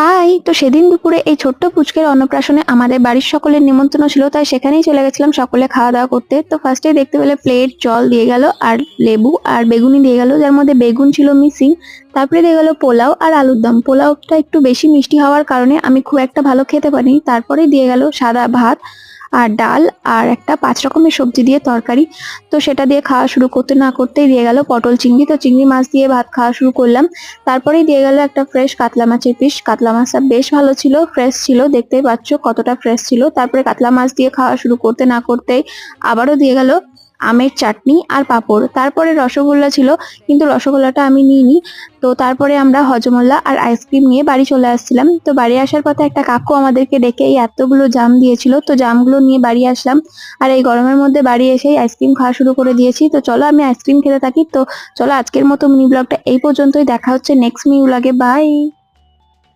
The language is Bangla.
হাই! তো সেদিন দুপুরে এই ছোট্ট পুচকের অন্নপ্রাশনে আমাদের বাড়ির সকলের নিমন্ত্রণ ছিল, তাই সেখানেই চলে গেছিলাম সকলে খাওয়া দাওয়া করতে। তো ফার্স্টেই দেখতে পেলে প্লেট জল দিয়ে গেল আর লেবু আর বেগুনি দিয়ে গেল, যার মধ্যে বেগুন ছিল মিসিং। তারপরে দিয়ে গেল পোলাও আর আলুর দম। পোলাওটা একটু বেশি মিষ্টি হওয়ার কারণে আমি খুব একটা ভালো খেতে পারিনি। তারপরে দিয়ে গেল সাদা ভাত আর ডাল আর একটা 5 রকমের সবজি দিয়ে তরকারি। তো সেটা দিয়ে খাওয়া শুরু করতে না করতেই দিয়ে গেল পটল চিংড়ি। তো চিংড়ি মাছ দিয়ে ভাত খাওয়া শুরু করলাম। তারপরেই দিয়ে গেল একটা ফ্রেশ কাতলা মাছের পিস। কাতলা মাছটা বেশ ভালো ছিল, ফ্রেশ ছিল, দেখতেই পাচ্ছ কতটা ফ্রেশ ছিল। তারপরে কাতলা মাছ দিয়ে খাওয়া শুরু করতে না করতেই আবারও দিয়ে গেল আমের চাটনি আর পাঁপড়। তারপরে রসগোল্লা ছিল, কিন্তু রসগোল্লাটা আমি নিইনি। তো তারপরে আমরা হজমোল্লা আর আইসক্রিম নিয়ে বাড়ি চলে আসছিলাম। তো বাড়ি আসার পথে একটা কাকু আমাদেরকে ডেকে এই এতগুলো জাম দিয়েছিল, তো জামগুলো নিয়ে বাড়ি আসলাম। আর এই গরমের মধ্যে বাড়ি এসেই আইসক্রিম খাওয়া শুরু করে দিয়েছি। তো চলো আমি আইসক্রিম খেতে থাকি। তো চলো আজকের মতো মিনি ব্লগটা এই পর্যন্তই, দেখা হচ্ছে নেক্সট মিনি ব্লগে। বাই।